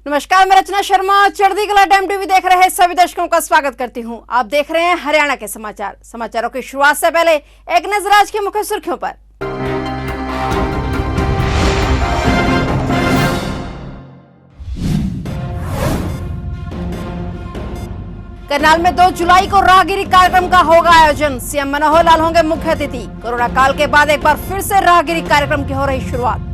नमस्कार, मैं रचना शर्मा चढ़ती कला टाइम टीवी देख रहे सभी दर्शकों का स्वागत करती हूं। आप देख रहे हैं हरियाणा के समाचार। समाचारों की शुरुआत से पहले एक नजर आज की मुख्य सुर्खियों पर। करनाल में 2 जुलाई को राहगिरी कार्यक्रम का होगा आयोजन। सीएम मनोहर लाल होंगे मुख्य अतिथि। कोरोना काल के बाद एक बार फिर से राहगिरी कार्यक्रम की हो रही शुरुआत।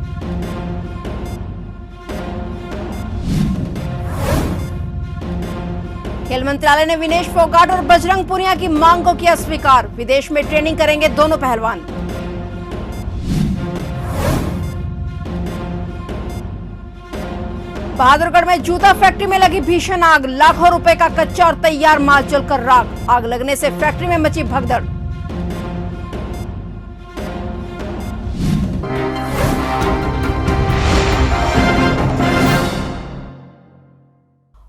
खेल मंत्रालय ने विनेश फोगाट और बजरंग पुनिया की मांग को किया स्वीकार। विदेश में ट्रेनिंग करेंगे दोनों पहलवान। बहादुरगढ़ में जूता फैक्ट्री में लगी भीषण आग। लाखों रुपए का कच्चा और तैयार माल जलकर राख। आग लगने से फैक्ट्री में मची भगदड़।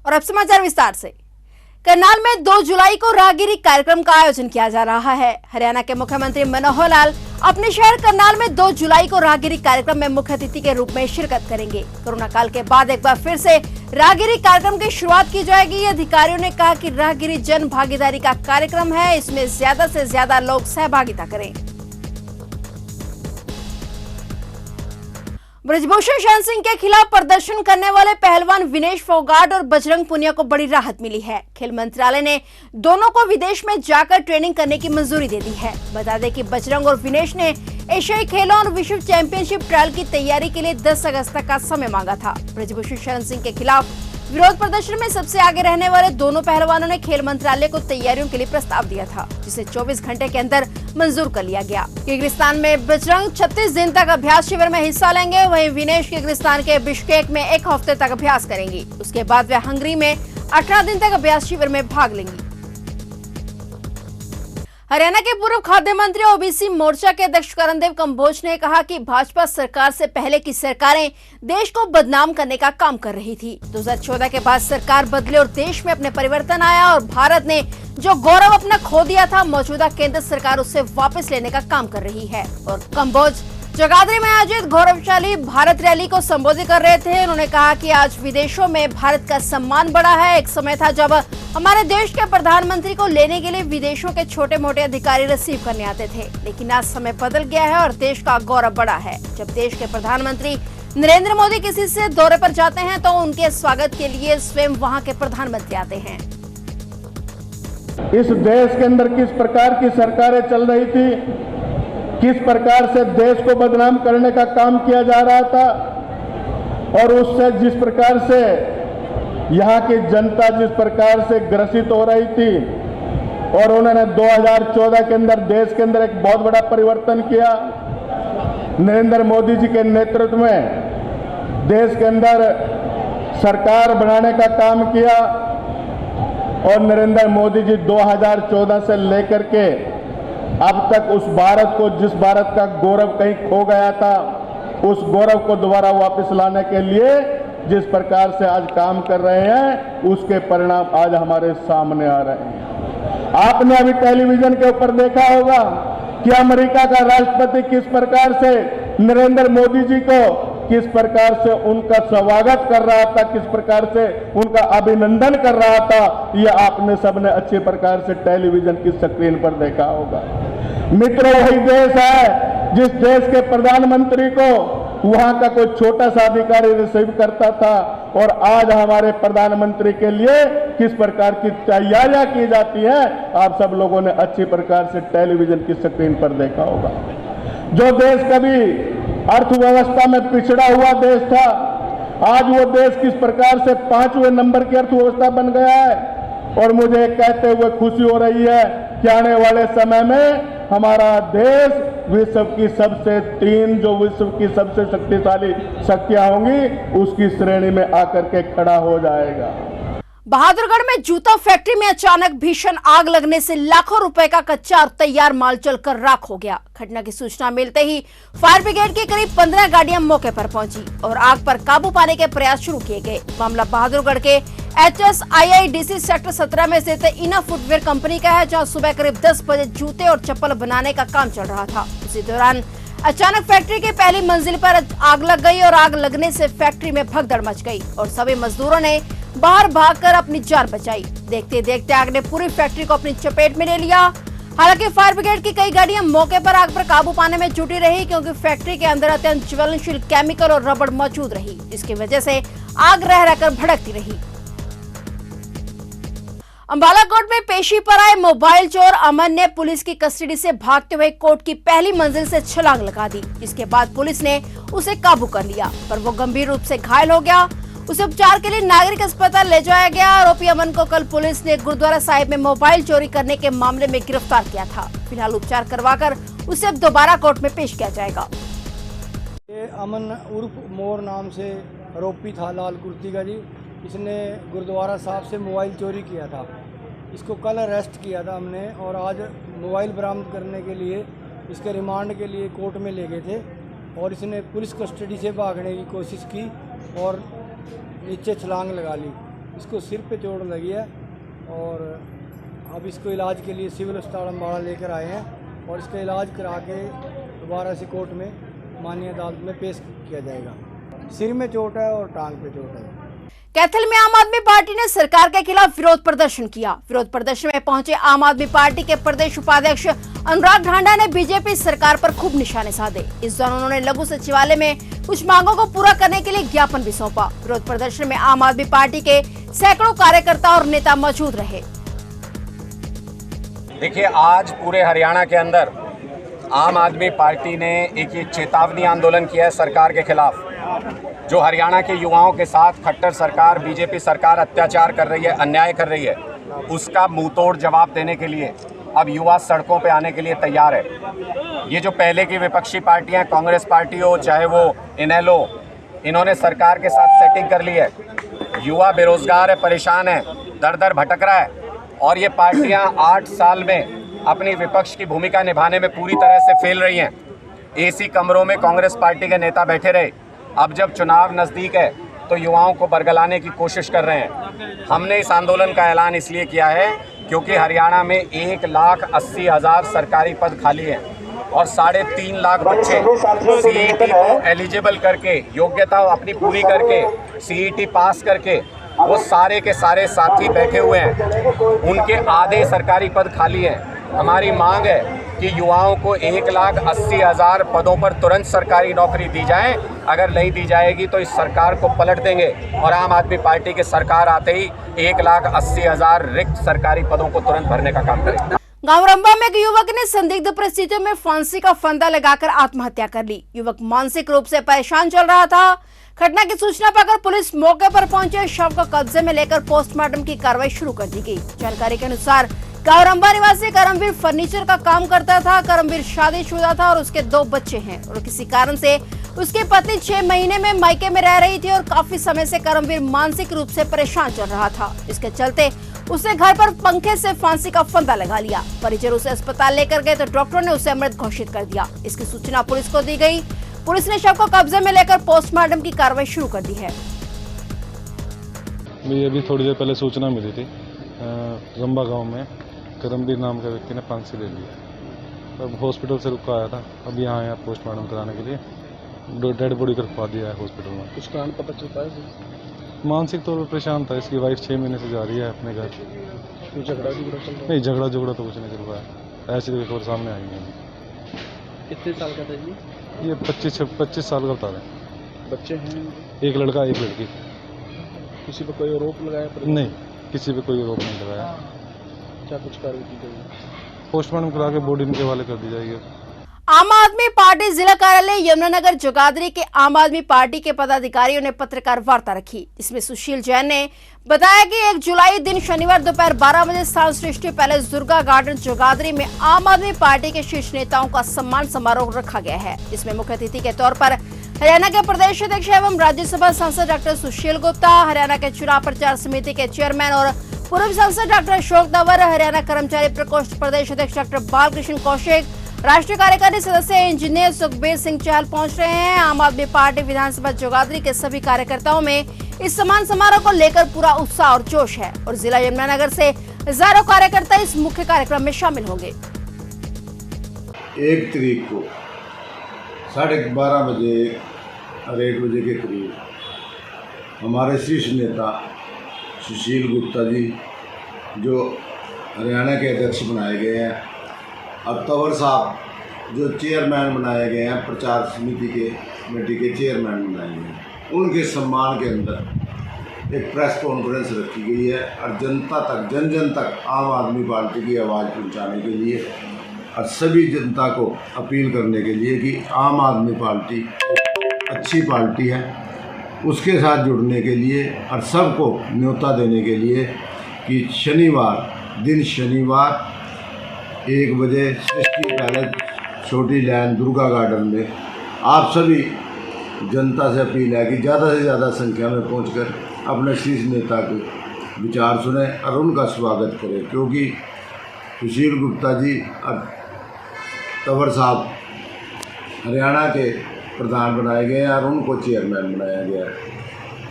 और अब समाचार विस्तार से। करनाल में 2 जुलाई को राहगिरी कार्यक्रम का आयोजन किया जा रहा है। हरियाणा के मुख्यमंत्री मनोहर लाल अपने शहर करनाल में 2 जुलाई को राहगिरी कार्यक्रम में मुख्य अतिथि के रूप में शिरकत करेंगे। कोरोना काल के बाद एक बार फिर से राहगिरी कार्यक्रम की शुरुआत की जाएगी। अधिकारियों ने कहा कि राहगिरी जन भागीदारी का कार्यक्रम है, इसमें ज्यादा से ज्यादा लोग सहभागिता करें। ब्रजभूषण शरण सिंह के खिलाफ प्रदर्शन करने वाले पहलवान विनेश फोगाट और बजरंग पुनिया को बड़ी राहत मिली है। खेल मंत्रालय ने दोनों को विदेश में जाकर ट्रेनिंग करने की मंजूरी दे दी है। बता दें कि बजरंग और विनेश ने एशियाई खेलों और विश्व चैंपियनशिप ट्रायल की तैयारी के लिए 10 अगस्त तक का समय मांगा था। ब्रजभूषण शरण सिंह के खिलाफ विरोध प्रदर्शन में सबसे आगे रहने वाले दोनों पहलवानों ने खेल मंत्रालय को तैयारियों के लिए प्रस्ताव दिया था, जिसे 24 घंटे के अंदर मंजूर कर लिया गया। किर्गिस्तान में बजरंग 36 दिन तक अभ्यास शिविर में हिस्सा लेंगे। वहीं विनेश किर्गिस्तान के बिश्केक में 1 हफ्ते तक अभ्यास करेंगी। उसके बाद वे हंगरी में 18 दिन तक अभ्यास शिविर में भाग लेंगी। हरियाणा के पूर्व खाद्य मंत्री ओबीसी मोर्चा के अध्यक्ष करणदेव कंबोज ने कहा कि भाजपा सरकार से पहले की सरकारें देश को बदनाम करने का काम कर रही थी। 2014 के बाद सरकार बदले और देश में अपने परिवर्तन आया और भारत ने जो गौरव अपना खो दिया था, मौजूदा केंद्र सरकार उससे वापस लेने का काम कर रही है। और कंबोज जगाधरी में आयोजित गौरवशाली भारत रैली को संबोधित कर रहे थे। उन्होंने कहा कि आज विदेशों में भारत का सम्मान बढ़ा है। एक समय था जब हमारे देश के प्रधानमंत्री को लेने के लिए विदेशों के छोटे मोटे अधिकारी रिसीव करने आते थे, लेकिन आज समय बदल गया है और देश का गौरव बढ़ा है। जब देश के प्रधानमंत्री नरेंद्र मोदी किसी से दौरे पर जाते हैं तो उनके स्वागत के लिए स्वयं वहां के प्रधानमंत्री आते हैं। इस देश के अंदर किस प्रकार की सरकारें चल रही थी, किस प्रकार से देश को बदनाम करने का काम किया जा रहा था और उससे जिस प्रकार से यहाँ की जनता जिस प्रकार से ग्रसित हो रही थी, और उन्होंने 2014 के अंदर देश के अंदर एक बहुत बड़ा परिवर्तन किया। नरेंद्र मोदी जी के नेतृत्व में देश के अंदर सरकार बनाने का काम किया और नरेंद्र मोदी जी 2014 से लेकर के अब तक उस भारत को, जिस भारत का गौरव कहीं खो गया था, उस गौरव को दोबारा वापस लाने के लिए जिस प्रकार से आज काम कर रहे हैं, उसके परिणाम आज हमारे सामने आ रहे हैं। आपने अभी टेलीविजन के ऊपर देखा होगा कि अमेरिका का राष्ट्रपति किस प्रकार से नरेंद्र मोदी जी को किस प्रकार से उनका स्वागत कर रहा था, किस प्रकार से उनका अभिनंदन कर रहा था। यह आपने सबने अच्छे प्रकार से टेलीविजन की स्क्रीन पर देखा होगा। मित्रों, वही देश है जिस देश के प्रधानमंत्री को वहां का कोई छोटा सा अधिकारी रिसीव करता था, और आज हमारे प्रधानमंत्री के लिए किस प्रकार की तैयारियां की जाती है, आप सब लोगों ने अच्छी प्रकार से टेलीविजन की स्क्रीन पर देखा होगा। जो देश कभी अर्थव्यवस्था में पिछड़ा हुआ देश था, आज वो देश किस प्रकार से 5वें नंबर की अर्थव्यवस्था बन गया है। और मुझे कहते हुए खुशी हो रही है कि आने वाले समय में हमारा देश विश्व की सबसे 3 जो विश्व की सबसे शक्तिशाली शक्तियां होंगी, उसकी श्रेणी में आकर के खड़ा हो जाएगा। बहादुरगढ़ में जूता फैक्ट्री में अचानक भीषण आग लगने से लाखों रुपए का कच्चा और तैयार माल जलकर राख हो गया। घटना की सूचना मिलते ही फायर ब्रिगेड की करीब 15 गाड़ियां मौके पर पहुंची और आग पर काबू पाने के प्रयास शुरू किए गए। मामला बहादुरगढ़ के HSIIDC सेक्टर 17 में स्थित इना फुटवेयर कंपनी का है, जहां सुबह करीब 10 बजे जूते और चप्पल बनाने का काम चल रहा था। उसी दौरान अचानक फैक्ट्री की पहली मंजिल पर आग लग गई और आग लगने से फैक्ट्री में भगदड़ मच गई और सभी मजदूरों ने बाहर भागकर अपनी जान बचाई। देखते देखते आग ने पूरी फैक्ट्री को अपनी चपेट में ले लिया। हालांकि फायर ब्रिगेड की कई गाड़ियां मौके पर आग पर काबू पाने में जुटी रही, क्योंकि फैक्ट्री के अंदर अत्यंत ज्वलनशील केमिकल और रबड़ मौजूद रही, जिसकी वजह से आग रह रहकर भड़कती रही। अंबाला कोर्ट में पेशी पर आए मोबाइल चोर अमन ने पुलिस की कस्टडी से भागते हुए कोर्ट की पहली मंजिल से छलांग लगा दी। इसके बाद पुलिस ने उसे काबू कर लिया, पर वो गंभीर रूप से घायल हो गया। उसे उपचार के लिए नागरिक अस्पताल ले जाया गया। आरोपी अमन को कल पुलिस ने गुरुद्वारा साहिब में मोबाइल चोरी करने के मामले में गिरफ्तार किया था। फिलहाल उपचार करवाकर उसे अब दोबारा कोर्ट में पेश किया जाएगा। ये अमन उर्फ मोर नाम से आरोपी था लाल कुर्ती का जी। इसने गुरुद्वारा साहब से मोबाइल चोरी किया था। इसको कल अरेस्ट किया था हमने और आज मोबाइल बरामद करने के लिए इसके रिमांड के लिए कोर्ट में ले गए थे और इसने पुलिस कस्टडी से भागने की कोशिश की और नीचे छलांग लगा ली। इसको सिर पे चोट लगी है और अब इसको इलाज के लिए सिविल अस्पताल अम्बाड़ा लेकर आए हैं और इसका इलाज करा के दोबारा से कोर्ट में माननीय अदालत में पेश किया जाएगा। सिर में चोट है और टांग पे चोट है। कैथल में आम आदमी पार्टी ने सरकार के खिलाफ विरोध प्रदर्शन किया। विरोध प्रदर्शन में पहुंचे आम आदमी पार्टी के प्रदेश उपाध्यक्ष अनुराग ढांडा ने बीजेपी सरकार पर खूब निशाने साधे। इस दौरान उन्होंने लघु सचिवालय में कुछ मांगों को पूरा करने के लिए ज्ञापन भी सौंपा। विरोध प्रदर्शन में आम आदमी पार्टी के सैकड़ों कार्यकर्ता और नेता मौजूद रहे। देखिए, आज पूरे हरियाणा के अंदर आम आदमी पार्टी ने एक ये चेतावनी आंदोलन किया है सरकार के खिलाफ। जो हरियाणा के युवाओं के साथ खट्टर सरकार, बीजेपी सरकार अत्याचार कर रही है, अन्याय कर रही है, उसका मुंहतोड़ जवाब देने के लिए अब युवा सड़कों पे आने के लिए तैयार है। ये जो पहले की विपक्षी पार्टियां, कांग्रेस पार्टी हो चाहे वो इनेलो, इन्होंने सरकार के साथ सेटिंग कर ली है। युवा बेरोजगार है, परेशान है, दर दर भटक रहा है और ये पार्टियां 8 साल में अपनी विपक्ष की भूमिका निभाने में पूरी तरह से फेल रही हैं। एसी कमरों में कांग्रेस पार्टी के नेता बैठे रहे। अब जब चुनाव नज़दीक है तो युवाओं को बरगलाने की कोशिश कर रहे हैं। हमने इस आंदोलन का ऐलान इसलिए किया है क्योंकि हरियाणा में 1,80,000 सरकारी पद खाली हैं और 3.5 लाख बच्चे सीईटी को एलिजिबल करके, योग्यता अपनी पूरी करके, सीईटी पास करके वो सारे के सारे साथी बैठे हुए हैं। उनके आधे सरकारी पद खाली हैं। हमारी मांग है कि युवाओं को 1,80,000 पदों पर तुरंत सरकारी नौकरी दी जाए। अगर नहीं दी जाएगी तो इस सरकार को पलट देंगे और आम आदमी पार्टी की सरकार आते ही 1,80,000 रिक्त सरकारी पदों को तुरंत भरने का काम करेंगे। गांव रंबा में एक युवक ने संदिग्ध परिस्थितियों में फांसी का फंदा लगाकर आत्महत्या कर ली। युवक मानसिक रूप से परेशान चल रहा था। घटना की सूचना पाकर पुलिस मौके पर पहुंचे। शव को कब्जे में लेकर पोस्टमार्टम की कार्रवाई शुरू कर दी गई। जानकारी के अनुसार गांव रंबा निवासी करमवीर फर्नीचर का काम करता था। करमवीर शादीशुदा था और उसके 2 बच्चे हैं और किसी कारण से उसकी पत्नी 6 महीने में मायके में रह रही थी और काफी समय से करमवीर मानसिक रूप से परेशान चल रहा था। इसके चलते उसने घर पर पंखे से फांसी का फंदा लगा लिया। परिजन उसे अस्पताल लेकर गए तो डॉक्टरों ने उसे मृत घोषित कर दिया। इसकी सूचना पुलिस को दी गई। पुलिस ने शव को कब्जे में लेकर पोस्टमार्टम की कार्रवाई शुरू कर दी है। मुझे अभी थोड़ी देर पहले सूचना मिली थी, रंबा गांव में करमवीर नाम का व्यक्ति ने फांसी ले ली। अब हॉस्पिटल से रुका आया था, अब यहाँ आया पोस्टमार्टम कराने के लिए। डेड बॉडी रखवा दिया है हॉस्पिटल में। कुछ कारण पता चल पाया? मानसिक तौर पर परेशान था। इसकी वाइफ 6 महीने से जा रही है अपने घर। झगड़ा चल रहा? नहीं, झगड़ा तो कुछ नहीं चल रहा है। ऐसी तो खबर सामने आई है। कितने साल का था जी? ये 25 साल का बता रहे हैं। बच्चे हैं? एक लड़का एक लड़की। किसी पर कोई आरोप लगाया? नहीं, किसी पे कोई आरोप नहीं लगाया। क्या कुछ कार्रवाई की जाएगी? पोस्टमार्टम करा के बॉडी इनके हवाले कर दी जाएगी। आम आदमी पार्टी जिला कार्यालय यमुनानगर जगाधरी के आम आदमी पार्टी के पदाधिकारियों ने पत्रकार वार्ता रखी। इसमें सुशील जैन ने बताया कि 1 जुलाई दिन शनिवार दोपहर 12 बजे स्थान सृष्टि पैलेस दुर्गा गार्डन जगाधरी में आम आदमी पार्टी के शीर्ष नेताओं का सम्मान समारोह रखा गया है। इसमें मुख्य अतिथि के तौर पर हरियाणा के प्रदेश अध्यक्ष एवं राज्यसभा सांसद डॉक्टर सुशील गुप्ता, हरियाणा के चुनाव प्रचार समिति के चेयरमैन और पूर्व सांसद डॉक्टर अशोक तंवर, हरियाणा कर्मचारी प्रकोष्ठ प्रदेश अध्यक्ष डॉक्टर बालकृष्ण कौशिक, राष्ट्रीय कार्यकारी सदस्य इंजीनियर सुखबीर सिंह चहल पहुंच रहे हैं। आम आदमी पार्टी विधानसभा जगाधरी के सभी कार्यकर्ताओं में इस सम्मान समारोह को लेकर पूरा उत्साह और जोश है और जिला यमुनानगर से हजारों कार्यकर्ता इस मुख्य कार्यक्रम में शामिल होंगे। 1 तारीख को 12:30 बजे और 1 बजे के करीब हमारे शीर्ष नेता सुशील गुप्ता जी, जो हरियाणा के अध्यक्ष बनाए गए हैं, और तंवर साहब जो चेयरमैन बनाए गए हैं, प्रचार समिति के कमेटी के चेयरमैन बनाए गए हैं, उनके सम्मान के अंदर एक प्रेस कॉन्फ्रेंस रखी गई है और जनता तक, जन जन तक आम आदमी पार्टी की आवाज़ पहुंचाने के लिए और सभी जनता को अपील करने के लिए कि आम आदमी पार्टी अच्छी पार्टी है, उसके साथ जुड़ने के लिए और सबको न्योता देने के लिए कि शनिवार 1 बजे सृष्टि पैलेस छोटी लैन दुर्गा गार्डन में आप सभी जनता से अपील है कि ज़्यादा से ज़्यादा संख्या में पहुंचकर अपने शीर्ष नेता के विचार सुने और उनका स्वागत करें, क्योंकि सुशील गुप्ता जी और तंवर साहब हरियाणा के प्रधान बनाए गए हैं और उनको चेयरमैन बनाया गया है।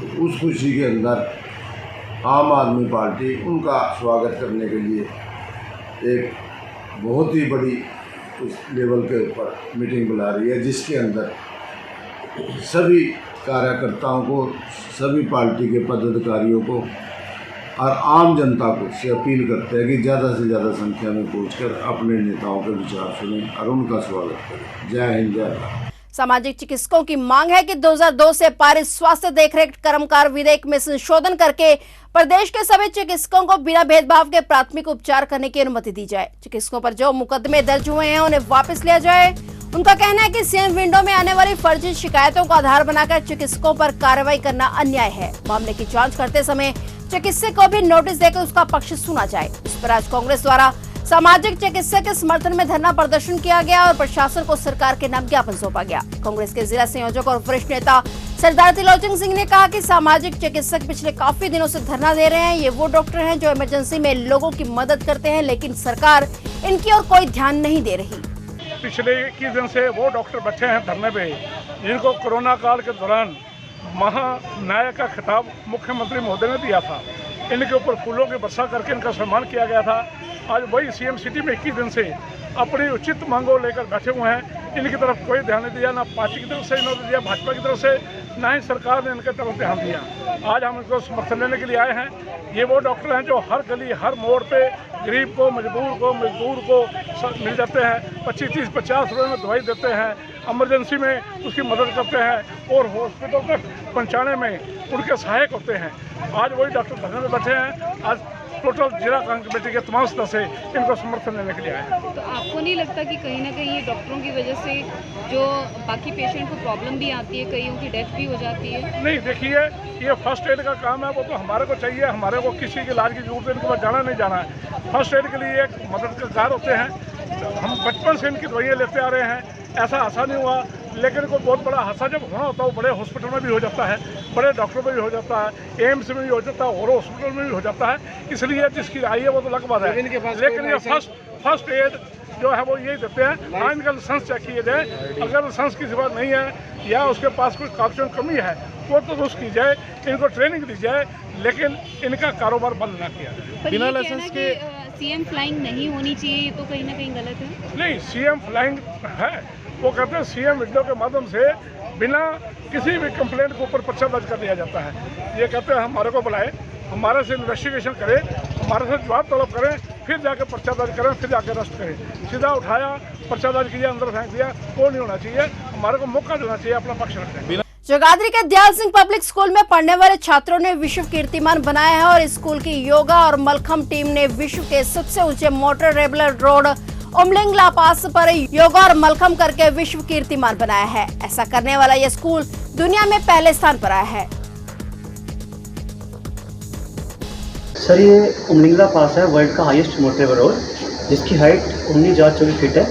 तो उस खुशी के अंदर आम आदमी पार्टी उनका स्वागत करने के लिए एक बहुत ही बड़ी उस लेवल के ऊपर मीटिंग बुला रही है, जिसके अंदर सभी कार्यकर्ताओं को, सभी पार्टी के पदाधिकारियों को और आम जनता को से अपील करते हैं कि ज़्यादा से ज़्यादा संख्या में पहुंचकर अपने नेताओं के विचार सुनें और उनका स्वागत करें। जय हिंद, जय भारत। सामाजिक चिकित्सकों की मांग है कि 2002 से पारित स्वास्थ्य देखरेख कर्मकार विधेयक में संशोधन करके प्रदेश के सभी चिकित्सकों को बिना भेदभाव के प्राथमिक उपचार करने की अनुमति दी जाए। चिकित्सकों पर जो मुकदमे दर्ज हुए हैं उन्हें वापस लिया जाए। उनका कहना है कि सीएम विंडो में आने वाली फर्जी शिकायतों को आधार बनाकर चिकित्सकों पर कार्रवाई करना अन्याय है। मामले की जांच करते समय चिकित्सक को भी नोटिस देकर उसका पक्ष सुना जाए। इस पर आज कांग्रेस द्वारा सामाजिक चिकित्सक के समर्थन में धरना प्रदर्शन किया गया और प्रशासन को सरकार के नाम ज्ञापन सौंपा गया। कांग्रेस के जिला संयोजक और वरिष्ठ नेता सरदार त्रिलोचन सिंह ने कहा कि सामाजिक चिकित्सक पिछले काफी दिनों से धरना दे रहे हैं। ये वो डॉक्टर हैं जो इमरजेंसी में लोगों की मदद करते हैं, लेकिन सरकार इनकी ओर कोई ध्यान नहीं दे रही। पिछले 21 दिन से वो डॉक्टर बैठे हैं धरने पे, जिनको कोरोना काल के दौरान महानायक का खिताब मुख्यमंत्री महोदय ने दिया था। इनके ऊपर फूलों की वर्षा करके इनका सम्मान किया गया था। आज वही सीएम सिटी में 21 दिन से अपनी उचित मांगों लेकर बैठे हुए हैं। इनकी तरफ कोई ध्यान नहीं दिया, ना पार्टी की तरफ से इन्होंने दिया, भाजपा की तरफ से, ना ही सरकार ने इनके तरफ ध्यान दिया। आज हम इनको समर्थन लेने के लिए आए हैं। ये वो डॉक्टर हैं जो हर गली, हर मोड़ पे गरीब को, मजदूर को मिल जाते हैं। 25-30-50 रुपये में दवाई देते हैं, इमरजेंसी में उसकी मदद करते हैं और हॉस्पिटल तक पहुँचाने में उनके सहायक होते हैं। आज वही डॉक्टर धरने में बैठे हैं। आज टोटल जिला कांग्रेस कमेटी के तमाम सदस्य इनको समर्थन देने के लिए आए हैं। तो आपको नहीं लगता कि कहीं ना कहीं ये डॉक्टरों की वजह से जो बाकी पेशेंट को प्रॉब्लम भी आती है, कईयों की डेथ भी हो जाती है? नहीं, देखिए, ये फर्स्ट एड का काम है, वो तो हमारे को चाहिए। हमारे को किसी के इलाज की जरूरत है, इनके पास जाना नहीं जाना है। फर्स्ट एड के लिए एक मददगार होते हैं। हम बचपन से इनकी दवाइयाँ लेते आ रहे हैं। ऐसा आसान नहीं हुआ, लेकिन कोई बहुत बड़ा हादसा जब होना होता है वो बड़े हॉस्पिटल में भी हो जाता है, बड़े डॉक्टर में भी हो जाता है, एम्स में भी हो जाता है और हॉस्पिटल में भी हो जाता है। इसलिए जिसकी आई है वो तो अलग बात है, लेकिन ये फर्स्ट एड जो है वो यही देते हैं। हाँ, इनका लाइसेंस चेक किया जाए। अगर लाइसेंस की बात नहीं है या उसके पास कुछ कागजों की कमी है वो तो उसकी की जाए, इनको ट्रेनिंग दी जाए, लेकिन इनका कारोबार बंद ना किया जाए। बिना लाइसेंस के सीएम फ्लाइंग नहीं होनी चाहिए, ये तो कहीं ना कहीं गलत है। नहीं, सीएम फ्लाइंग है। वो कहते हैं सीएम विंडो के माध्यम से बिना किसी भी कंप्लेंट के ऊपर पर्चा दर्ज कर दिया जाता है। ये कहते हैं हमारे को बुलाए, हमारे से इन्वेस्टिगेशन करें, हमारे से जवाब तलब करें, फिर जाकर पर्चा दर्ज करें, फिर जाकर अरेस्ट करें। सीधा उठाया, पर्चा दर्ज किया, अंदर फेंक दिया, वो नहीं होना चाहिए। हमारे को मौका देना चाहिए अपना पक्ष रखने का। जगाधरी के दयाल सिंह पब्लिक स्कूल में पढ़ने वाले छात्रों ने विश्व कीर्तिमान बनाया है और स्कूल की योगा और मलखम टीम ने विश्व के सबसे ऊंचे मोटर रेबलर रोड उमलिंग ला पास पर योगा और मलखम करके विश्व कीर्तिमान बनाया है। ऐसा करने वाला यह स्कूल दुनिया में पहले स्थान पर आया है। सर, ये उमलिंगला पास है वर्ल्ड का हाईएस्ट मोटरेबल रोड, जिसकी हाइट 19,024 फीट है।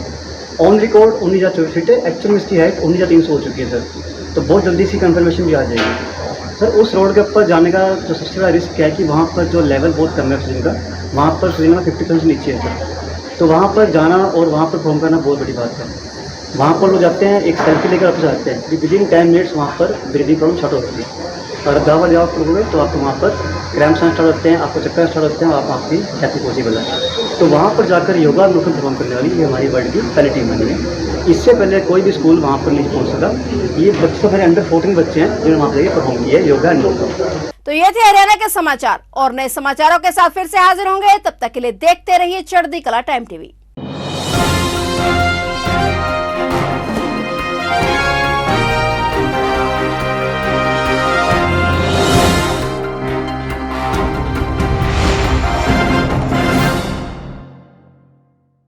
ऑन रिकॉर्ड 19,024 फीट है, एक्चुअल में इसकी हाइट 19,300 हो चुकी है सर। तो बहुत जल्दी सी कंफर्मेशन भी आ जाएगी सर। उस रोड के ऊपर जाने का जो सबसे बड़ा रिस्क है कि वहाँ पर जो लेवल बहुत कम है ऑक्सीजन का, वहाँ पर ऑक्सीजन का 50% नीचे है सर। तो वहाँ पर जाना और वहाँ पर परफॉर्म करना बहुत बड़ी बात है। वहाँ पर लोग जाते हैं, एक सेल्फी लेकर वापस आते हैं, विदिन 10 मिनट्स वहाँ पर ब्रीदिंग प्रॉब्लम स्टार्ट होती है। और दावा जवाब करोगे तो आपको वहाँ पर क्रैम्प्स स्टार्ट होते हैं, आपको चक्कर स्टार्ट होते हैं, आपकी डेथ पॉसिबल है। तो वहाँ पर जाकर योगा और मलखम परफॉर्म करने वाली ये हमारी वर्ल्ड की पहली टीम बनी है। इससे पहले कोई भी स्कूल वहाँ पर नहीं पहुँच सका। ये बच्चे सब मेरे अंडर 14 बच्चे हैं जिन्होंने वहाँ पर परफॉर्म किया है योगा एंड योगा। तो ये थे हरियाणा के समाचार और नए समाचारों के साथ फिर से हाजिर होंगे। तब तक के लिए देखते रहिए चढ़ती कला टाइम टीवी।